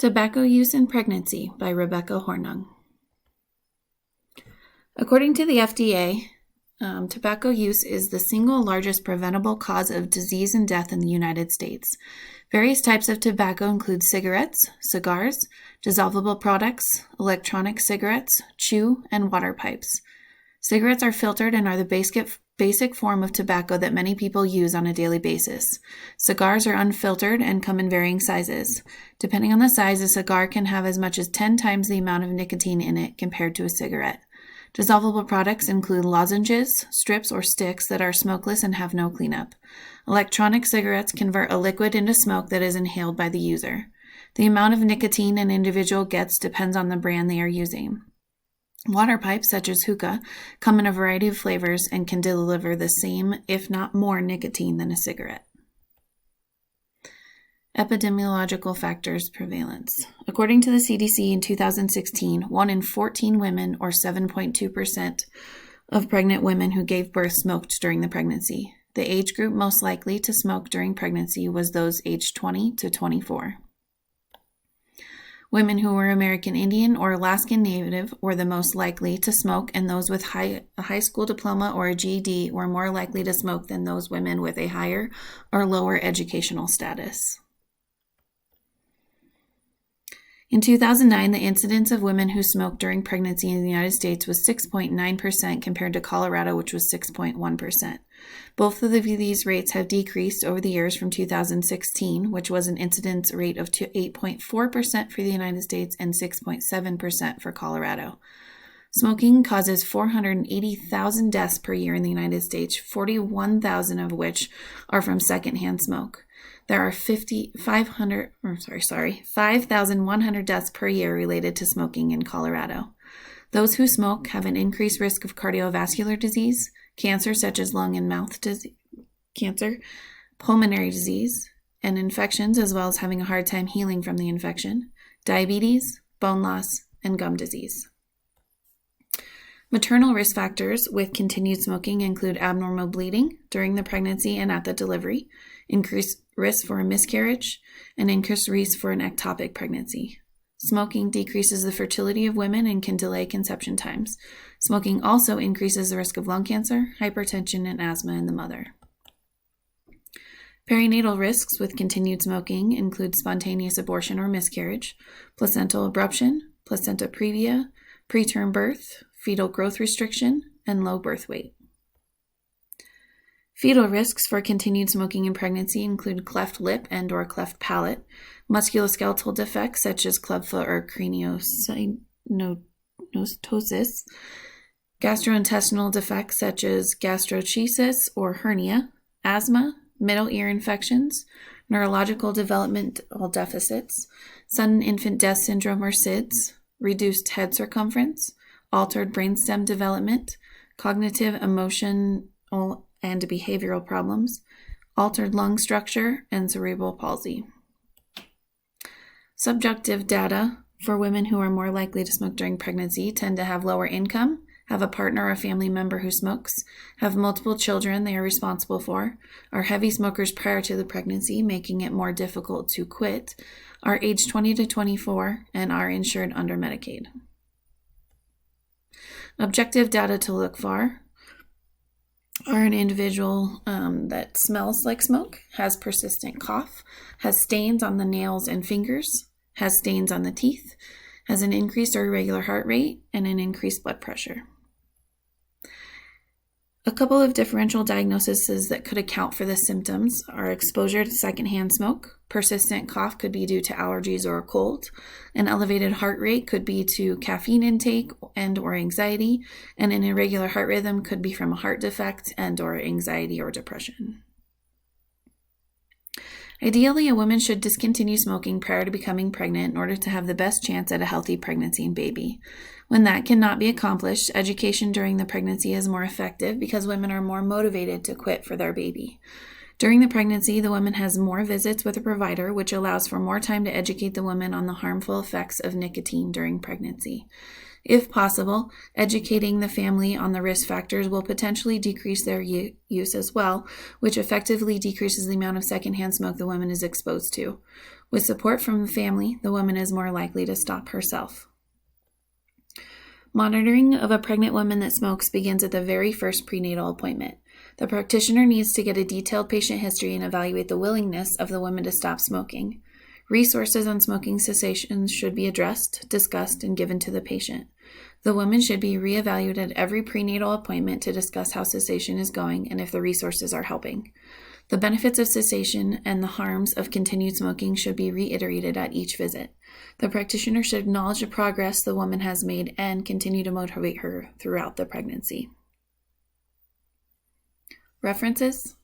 Tobacco Use in Pregnancy by Rebecca Hornung. According to the FDA, tobacco use is the single largest preventable cause of disease and death in the United States. Various types of tobacco include cigarettes, cigars, dissolvable products, electronic cigarettes, chew, and water pipes. Cigarettes are filtered and are the basic form of tobacco that many people use on a daily basis. Cigars are unfiltered and come in varying sizes. Depending on the size, a cigar can have as much as 10 times the amount of nicotine in it compared to a cigarette. Dissolvable products include lozenges, strips, or sticks that are smokeless and have no cleanup. Electronic cigarettes convert a liquid into smoke that is inhaled by the user. The amount of nicotine an individual gets depends on the brand they are using. Water pipes, such as hookah, come in a variety of flavors and can deliver the same, if not more, nicotine than a cigarette. Epidemiological factors prevalence. According to the CDC in 2016, 1 in 14 women, or 7.2% of pregnant women who gave birth, smoked during the pregnancy. The age group most likely to smoke during pregnancy was those aged 20 to 24. Women who were American Indian or Alaskan Native were the most likely to smoke, and those with a high school diploma or a GED were more likely to smoke than those women with a higher or lower educational status. In 2009, the incidence of women who smoked during pregnancy in the United States was 6.9% compared to Colorado, which was 6.1%. Both of these rates have decreased over the years from 2016, which was an incidence rate of 8.4% for the United States and 6.7% for Colorado. Smoking causes 480,000 deaths per year in the United States, 41,000 of which are from secondhand smoke. There are 5,100 deaths per year related to smoking in Colorado. Those who smoke have an increased risk of cardiovascular disease, cancer such as lung and mouth cancer, pulmonary disease, and infections, as well as having a hard time healing from the infection, diabetes, bone loss, and gum disease. Maternal risk factors with continued smoking include abnormal bleeding during the pregnancy and at the delivery, increased risk for a miscarriage, and increased risk for an ectopic pregnancy. Smoking decreases the fertility of women and can delay conception times. Smoking also increases the risk of lung cancer, hypertension, and asthma in the mother. Perinatal risks with continued smoking include spontaneous abortion or miscarriage, placental abruption, placenta previa, preterm birth, fetal growth restriction, and low birth weight. Fetal risks for continued smoking in pregnancy include cleft lip and/or cleft palate, musculoskeletal defects such as clubfoot or craniosynostosis, gastrointestinal defects such as gastrochesis or hernia, asthma, middle ear infections, neurological developmental deficits, sudden infant death syndrome or SIDS, reduced head circumference, altered brainstem development, cognitive, emotional, and behavioral problems, altered lung structure, and cerebral palsy. Subjective data for women who are more likely to smoke during pregnancy tend to have lower income, have a partner or a family member who smokes, have multiple children they are responsible for, are heavy smokers prior to the pregnancy, making it more difficult to quit, are aged 20 to 24, and are insured under Medicaid. Objective data to look for are an individual that smells like smoke, has persistent cough, has stains on the nails and fingers, has stains on the teeth, has an increased or irregular heart rate, and an increased blood pressure. A couple of differential diagnoses that could account for the symptoms are exposure to secondhand smoke. Persistent cough could be due to allergies or a cold. An elevated heart rate could be to caffeine intake and or anxiety, and an irregular heart rhythm could be from a heart defect and or anxiety or depression. Ideally, a woman should discontinue smoking prior to becoming pregnant in order to have the best chance at a healthy pregnancy and baby. When that cannot be accomplished, education during the pregnancy is more effective because women are more motivated to quit for their baby. During the pregnancy, the woman has more visits with a provider, which allows for more time to educate the woman on the harmful effects of nicotine during pregnancy. If possible, educating the family on the risk factors will potentially decrease their use as well, which effectively decreases the amount of secondhand smoke the woman is exposed to. With support from the family, the woman is more likely to stop herself. Monitoring of a pregnant woman that smokes begins at the very first prenatal appointment. The practitioner needs to get a detailed patient history and evaluate the willingness of the woman to stop smoking. Resources on smoking cessation should be addressed, discussed, and given to the patient. The woman should be reevaluated at every prenatal appointment to discuss how cessation is going and if the resources are helping. The benefits of cessation and the harms of continued smoking should be reiterated at each visit. The practitioner should acknowledge the progress the woman has made and continue to motivate her throughout the pregnancy. References: